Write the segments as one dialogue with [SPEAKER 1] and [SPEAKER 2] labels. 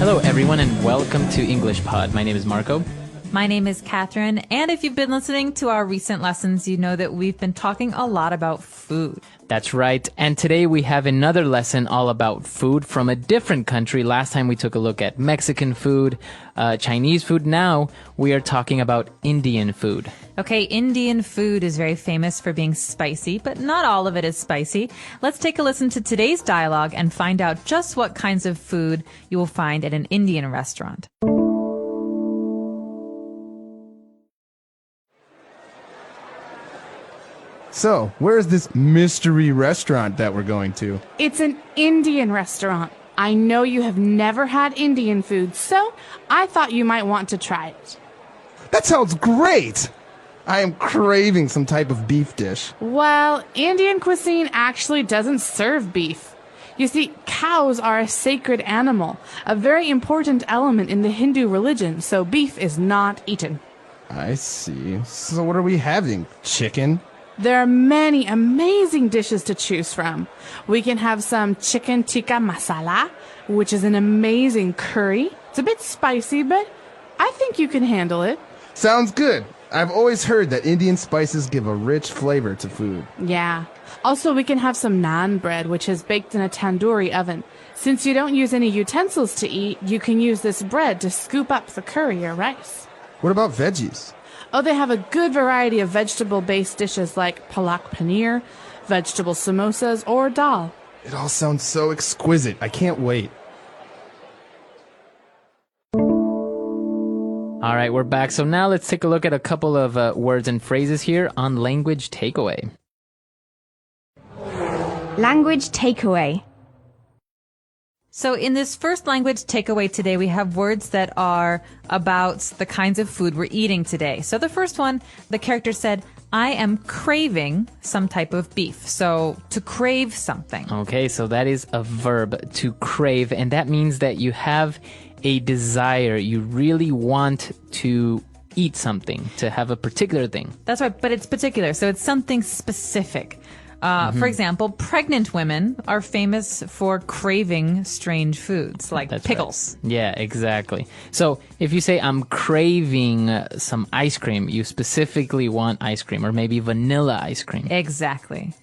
[SPEAKER 1] Hello, everyone, and welcome to English Pod. My name is Marco.
[SPEAKER 2] My name is Catherine, and if you've been listening to our recent lessons, you know that we've been talking a lot about food.
[SPEAKER 1] That's right. And today we have another lesson all about food from a different country. Last time we took a look at Mexican food, Chinese food. Now we are talking about Indian food.
[SPEAKER 2] Okay, Indian food is very famous for being spicy, but not all of it is spicy. Let's take a listen to today's dialogue and find out just what kinds of food you will find at an Indian restaurant.
[SPEAKER 3] So, where is this mystery restaurant that we're going to?
[SPEAKER 4] It's an Indian restaurant. I know you have never had Indian food, so I thought you might want to try it.
[SPEAKER 3] That sounds great! I am craving some type of beef dish.
[SPEAKER 4] Well, Indian cuisine actually doesn't serve beef. You see, cows are a sacred animal, a very important element in the Hindu religion, so beef is not eaten.
[SPEAKER 3] I see. So what are we having? Chicken?
[SPEAKER 4] There are many amazing dishes to choose from. We can have some chicken tikka masala, which is an amazing curry. It's a bit spicy, but I think you can handle it.
[SPEAKER 3] Sounds good. I've always heard that Indian spices give a rich flavor to food.
[SPEAKER 4] Yeah. Also, we can have some naan bread, which is baked in a tandoori oven. Since you don't use any utensils to eat, you can use this bread to scoop up the curry or rice.
[SPEAKER 3] What about veggies?
[SPEAKER 4] Oh, they have a good variety of vegetable-based dishes like palak paneer, vegetable samosas, or dal.
[SPEAKER 3] It all sounds so exquisite. I can't wait.
[SPEAKER 1] All right, we're back. So now let's take a look at a couple of words and phrases here on Language Takeaway.
[SPEAKER 5] Language takeaway.
[SPEAKER 2] So in this first language takeaway today, we have words that are about the kinds of food we're eating today. So the first one, the character said, I am craving some type of beef. So to crave something.
[SPEAKER 1] Okay, so that is a verb, to crave, and that means that you have a desire. You really want to eat something, to have a particular thing.
[SPEAKER 2] That's right, but it's particular. So it's something specific. For example, pregnant women are famous for craving strange foods like
[SPEAKER 1] That's
[SPEAKER 2] pickles.
[SPEAKER 1] Right. Yeah, exactly. So if you say, I'm craving some ice cream, you specifically want ice cream, or maybe vanilla ice cream.
[SPEAKER 2] Exactly.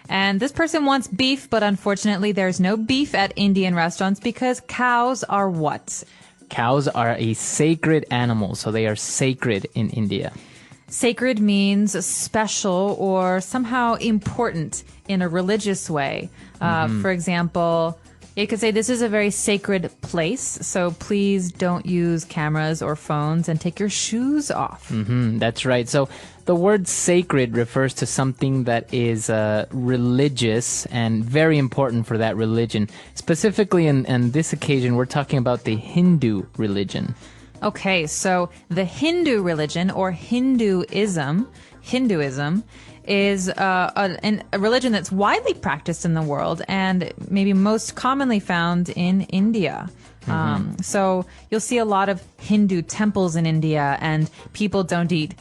[SPEAKER 2] And this person wants beef, but unfortunately there's no beef at Indian restaurants because cows are what?
[SPEAKER 1] Cows are a sacred animal, so they are sacred in India.
[SPEAKER 2] Sacred means special or somehow important in a religious way. For example, you could say this is a very sacred place, so please don't use cameras or phones and take your shoes off.
[SPEAKER 1] That's right. So the word sacred refers to something that is religious and very important for that religion. Specifically in this occasion, we're talking about the Hindu religion.
[SPEAKER 2] Okay, so the Hindu religion or Hinduism is a religion that's widely practiced in the world and maybe most commonly found in India. So you'll see a lot of Hindu temples in India, and people don't eat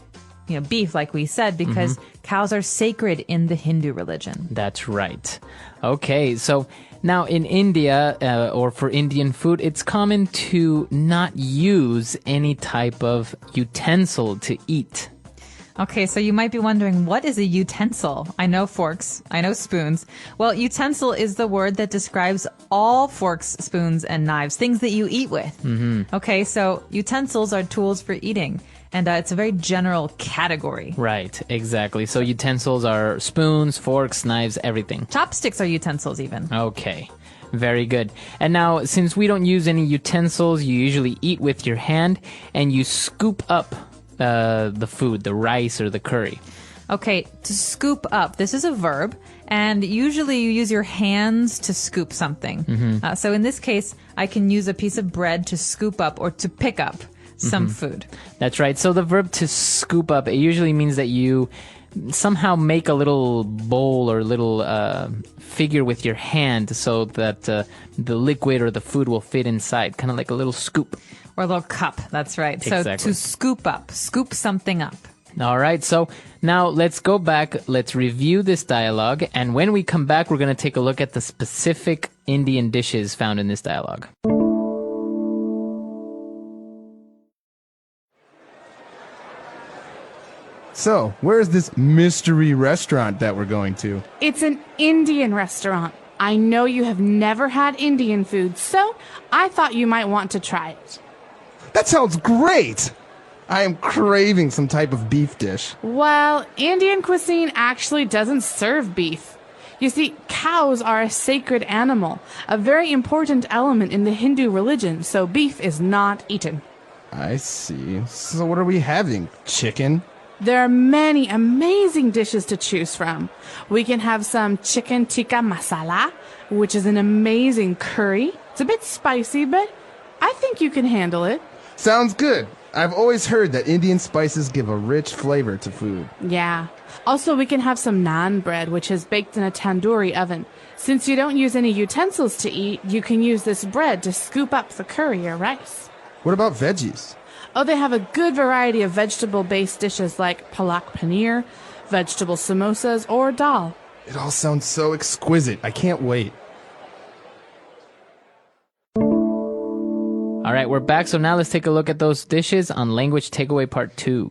[SPEAKER 2] beef, like we said, because cows are sacred in the Hindu religion.
[SPEAKER 1] That's right. Okay, so now in India, or for Indian food, it's common to not use any type of utensil to eat.
[SPEAKER 2] Okay, so you might be wondering, what is a utensil? I know forks, I know spoons. Well, utensil is the word that describes all forks, spoons, and knives, things that you eat with. Okay, so utensils are tools for eating. And it's a very general category.
[SPEAKER 1] Right, exactly. So utensils are spoons, forks, knives, everything.
[SPEAKER 2] Chopsticks are utensils even.
[SPEAKER 1] Okay, very good. And now, since we don't use any utensils, you usually eat with your hand and you scoop up the food, the rice or the curry.
[SPEAKER 2] Okay, to scoop up, this is a verb, and usually you use your hands to scoop something. So in this case, I can use a piece of bread to scoop up or to pick up some food.
[SPEAKER 1] That's right. So the verb to scoop up, it usually means that you somehow make a little bowl or little figure with your hand so that the liquid or the food will fit inside, kind of like a little scoop.
[SPEAKER 2] Or a little cup, that's right.
[SPEAKER 1] Exactly.
[SPEAKER 2] So to scoop up, scoop something up.
[SPEAKER 1] All right, so now let's go back, let's review this dialogue, and when we come back, we're going to take a look at the specific Indian dishes found in this dialogue.
[SPEAKER 3] So, where is this mystery restaurant that we're going to?
[SPEAKER 4] It's an Indian restaurant. I know you have never had Indian food, so I thought you might want to try it.
[SPEAKER 3] That sounds great! I am craving some type of beef dish.
[SPEAKER 4] Well, Indian cuisine actually doesn't serve beef. You see, cows are a sacred animal, a very important element in the Hindu religion, so beef is not eaten.
[SPEAKER 3] I see. So what are we having? Chicken?
[SPEAKER 4] There are many amazing dishes to choose from. We can have some chicken tikka masala, which is an amazing curry. It's a bit spicy, but I think you can handle it.
[SPEAKER 3] Sounds good. I've always heard that Indian spices give a rich flavor to food.
[SPEAKER 4] Yeah. Also, we can have some naan bread, which is baked in a tandoori oven. Since you don't use any utensils to eat, you can use this bread to scoop up the curry or rice.
[SPEAKER 3] What about veggies?
[SPEAKER 4] Oh, they have a good variety of vegetable-based dishes like palak paneer, vegetable samosas, or dal.
[SPEAKER 3] It all sounds so exquisite. I can't wait.
[SPEAKER 1] All right, we're back. So now let's take a look at those dishes on Language Takeaway Part 2.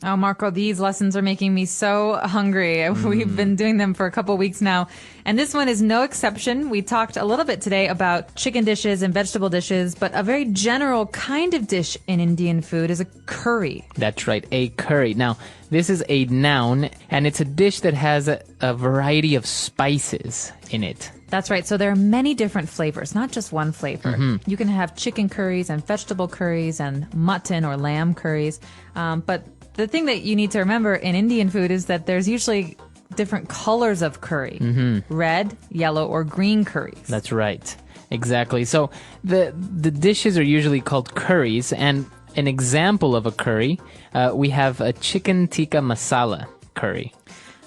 [SPEAKER 2] Oh, Marco, these lessons are making me so hungry. We've been doing them for a couple weeks now. And this one is no exception. We talked a little bit today about chicken dishes and vegetable dishes, but a very general kind of dish in Indian food is a curry.
[SPEAKER 1] That's right, a curry. Now, this is a noun, and it's a dish that has a variety of spices in it.
[SPEAKER 2] That's right. So there are many different flavors, not just one flavor. You can have chicken curries and vegetable curries and mutton or lamb curries. But the thing that you need to remember in Indian food is that there's usually different colors of curry. Red, yellow, or green curries.
[SPEAKER 1] That's right. Exactly. So the dishes are usually called curries, and an example of a curry, we have a chicken tikka masala curry.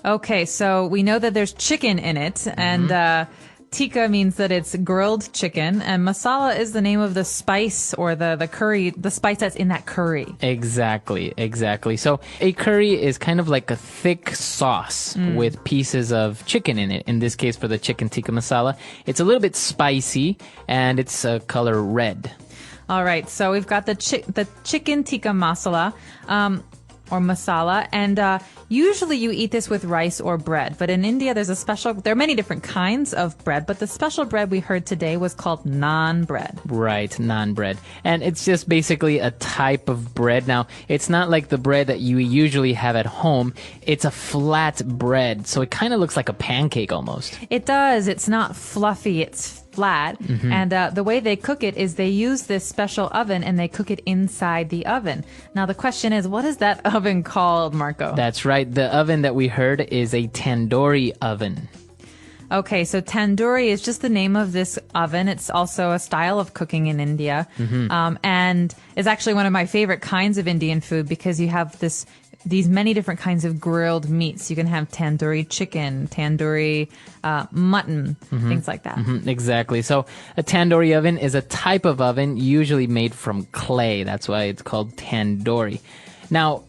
[SPEAKER 2] Okay, so we know that there's chicken in it, and tikka means that it's grilled chicken, and masala is the name of the spice or the curry, the spice that's in that curry.
[SPEAKER 1] Exactly. So a curry is kind of like a thick sauce with pieces of chicken in it. In this case, for the chicken tikka masala, it's a little bit spicy, and it's color red.
[SPEAKER 2] All right, so we've got the chicken tikka masala, or masala, and usually you eat this with rice or bread. But in India, there are many different kinds of bread, but the special bread we heard today was called naan bread.
[SPEAKER 1] Right, naan bread. And it's just basically a type of bread. Now, it's not like the bread that you usually have at home. It's a flat bread, so it kind of looks like a pancake almost.
[SPEAKER 2] It does. It's not fluffy. It's flat. And the way they cook it is they use this special oven and they cook it inside the oven. Now, the question is, what is that oven called, Marco?
[SPEAKER 1] That's right. The oven that we heard is a tandoori oven.
[SPEAKER 2] Okay, so tandoori is just the name of this oven. It's also a style of cooking in India. And it's actually one of my favorite kinds of Indian food because you have these many different kinds of grilled meats. You can have tandoori chicken, tandoori mutton, things like that.
[SPEAKER 1] Exactly. So a tandoori oven is a type of oven usually made from clay. That's why it's called tandoori. Now,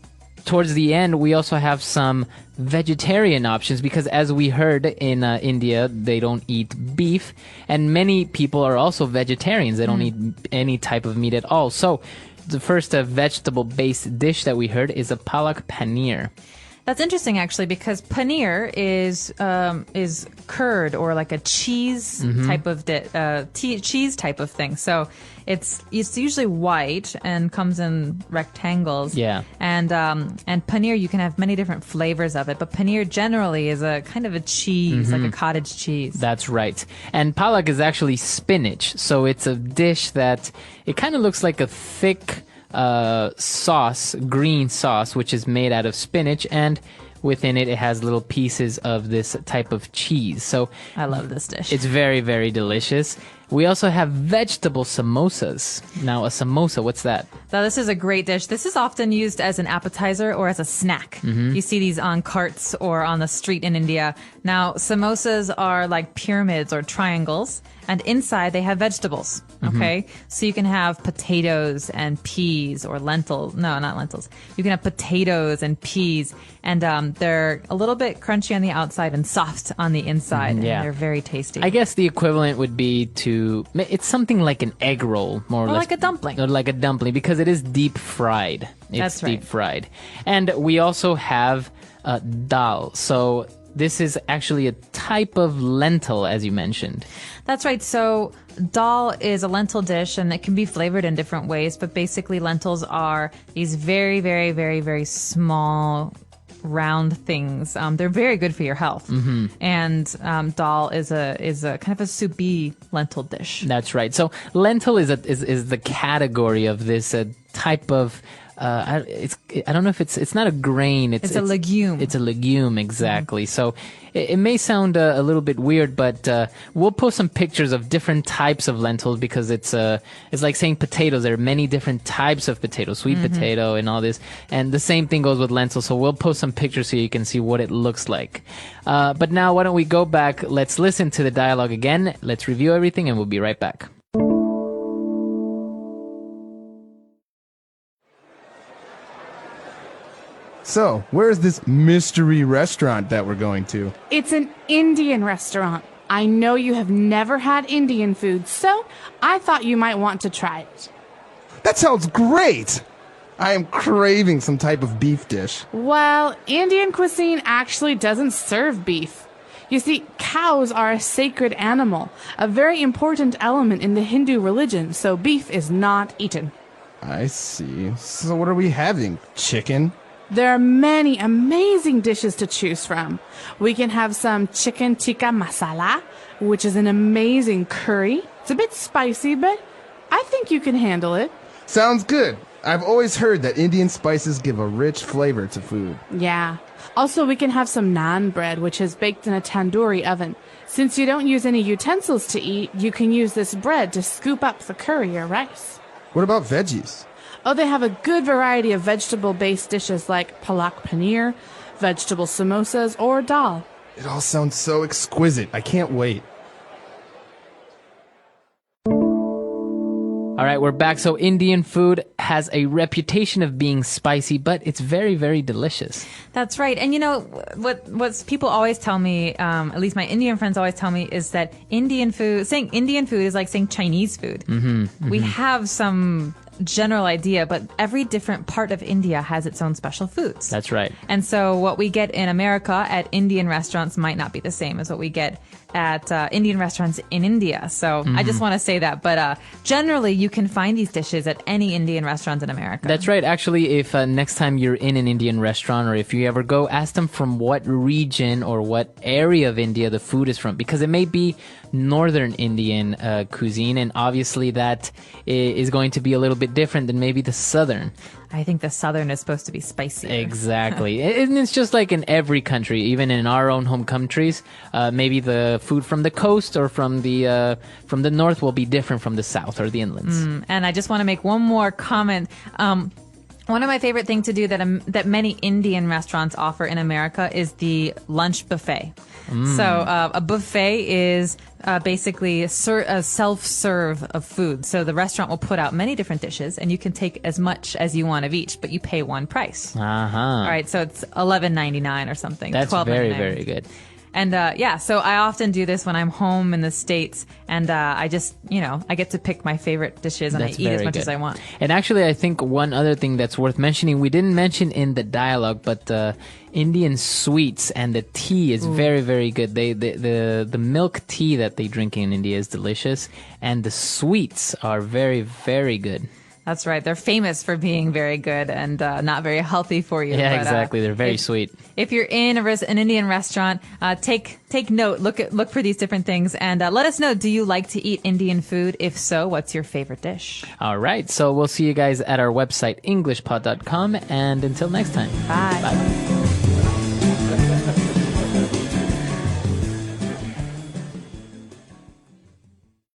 [SPEAKER 1] towards the end, we also have some vegetarian options because as we heard in India, they don't eat beef. And many people are also vegetarians. They don't eat any type of meat at all. So the first vegetable-based dish that we heard is a palak paneer.
[SPEAKER 2] That's interesting, actually, because paneer is curd or like a cheese type of cheese type of thing. So it's usually white and comes in rectangles.
[SPEAKER 1] Yeah.
[SPEAKER 2] And paneer, you can have many different flavors of it, but paneer generally is a kind of a cheese, like a cottage cheese.
[SPEAKER 1] That's right. And palak is actually spinach. So it's a dish that it kind of looks like a thick sauce, green sauce, which is made out of spinach, and within it has little pieces of this type of cheese. So
[SPEAKER 2] I love this dish.
[SPEAKER 1] It's very, very delicious. We also have vegetable samosas. Now, a samosa, what's that?
[SPEAKER 2] Now, this is a great dish. This is often used as an appetizer or as a snack. You see these on carts or on the street in India. Now, samosas are like pyramids or triangles, and inside they have vegetables. Okay? So you can have potatoes and peas or lentils. No, not lentils. You can have potatoes and peas, and they're a little bit crunchy on the outside and soft on the inside.
[SPEAKER 1] Yeah.
[SPEAKER 2] And they're very tasty.
[SPEAKER 1] I guess the equivalent would be it's something like an egg roll, more or less.
[SPEAKER 2] Like a dumpling.
[SPEAKER 1] Or like a dumpling, because it is deep fried. It's
[SPEAKER 2] That's right.
[SPEAKER 1] deep fried. And we also have dal. So this is actually a type of lentil, as you mentioned.
[SPEAKER 2] That's right. So dal is a lentil dish, and it can be flavored in different ways. But basically, lentils are these very, very, very, very small, round things. They're very good for your health. Mm-hmm. And dal is a kind of a soupy lentil dish.
[SPEAKER 1] That's right. So lentil is the category of this type of. I don't know if it's not a grain.
[SPEAKER 2] It's a legume.
[SPEAKER 1] It's a legume, exactly. So it may sound a little bit weird, but we'll post some pictures of different types of lentils because it's like saying potatoes. There are many different types of potatoes, sweet potato and all this. And the same thing goes with lentils. So we'll post some pictures so you can see what it looks like. But now why don't we go back? Let's listen to the dialogue again. Let's review everything and we'll be right back.
[SPEAKER 3] So, where's this mystery restaurant that we're going to?
[SPEAKER 4] It's an Indian restaurant. I know you have never had Indian food, so I thought you might want to try it.
[SPEAKER 3] That sounds great! I am craving some type of beef dish.
[SPEAKER 4] Well, Indian cuisine actually doesn't serve beef. You see, cows are a sacred animal, a very important element in the Hindu religion, so beef is not eaten.
[SPEAKER 3] I see. So what are we having? Chicken?
[SPEAKER 4] There are many amazing dishes to choose from. We can have some chicken tikka masala, which is an amazing curry. It's a bit spicy, but I think you can handle it.
[SPEAKER 3] Sounds good. I've always heard that Indian spices give a rich flavor to food.
[SPEAKER 4] Yeah. Also, we can have some naan bread, which is baked in a tandoori oven. Since you don't use any utensils to eat, you can use this bread to scoop up the curry or rice.
[SPEAKER 3] What about veggies?
[SPEAKER 4] Oh, they have a good variety of vegetable-based dishes like palak paneer, vegetable samosas, or dal.
[SPEAKER 3] It all sounds so exquisite. I can't wait.
[SPEAKER 1] All right, we're back. So Indian food has a reputation of being spicy, but it's very, very delicious.
[SPEAKER 2] That's right. And you know, what people always tell me, at least my Indian friends always tell me, is that saying Indian food is like saying Chinese food. We have some general idea, but every different part of India has its own special foods.
[SPEAKER 1] That's right.
[SPEAKER 2] And so what we get in America at Indian restaurants might not be the same as what we get at Indian restaurants in India. So I just want to say that. But generally, you can find these dishes at any Indian restaurant in America.
[SPEAKER 1] That's right. Actually, if next time you're in an Indian restaurant or if you ever go, ask them from what region or what area of India the food is from, because it may be northern Indian cuisine, and obviously that is going to be a little bit different than maybe the southern.
[SPEAKER 2] I think the southern is supposed to be spicy.
[SPEAKER 1] Exactly. And it's just like in every country, even in our own home countries, maybe the food from the coast or from the north will be different from the south or the inlands.
[SPEAKER 2] And I just want to make one more comment. One of my favorite things to do that many Indian restaurants offer in America is the lunch buffet. So a buffet is basically a self-serve of food. So the restaurant will put out many different dishes, and you can take as much as you want of each, but you pay one price. All right, so it's $11.99 or something.
[SPEAKER 1] That's
[SPEAKER 2] $12.99.
[SPEAKER 1] very, very good.
[SPEAKER 2] And so I often do this when I'm home in the States, and I just, I get to pick my favorite dishes and
[SPEAKER 1] That's
[SPEAKER 2] I eat as
[SPEAKER 1] very
[SPEAKER 2] much
[SPEAKER 1] good.
[SPEAKER 2] as I want.
[SPEAKER 1] And actually, I think one other thing that's worth mentioning, we didn't mention in the dialogue, but Indian sweets and the tea is very, very good. The milk tea that they drink in India is delicious, and the sweets are very, very good.
[SPEAKER 2] That's right. They're famous for being very good and not very healthy for you.
[SPEAKER 1] Yeah,
[SPEAKER 2] but,
[SPEAKER 1] exactly. They're very sweet.
[SPEAKER 2] If you're in an Indian restaurant, take note. Look for these different things, and let us know. Do you like to eat Indian food? If so, what's your favorite dish?
[SPEAKER 1] All right. So we'll see you guys at our website, englishpod.com. And until next time.
[SPEAKER 2] Bye.
[SPEAKER 1] Bye.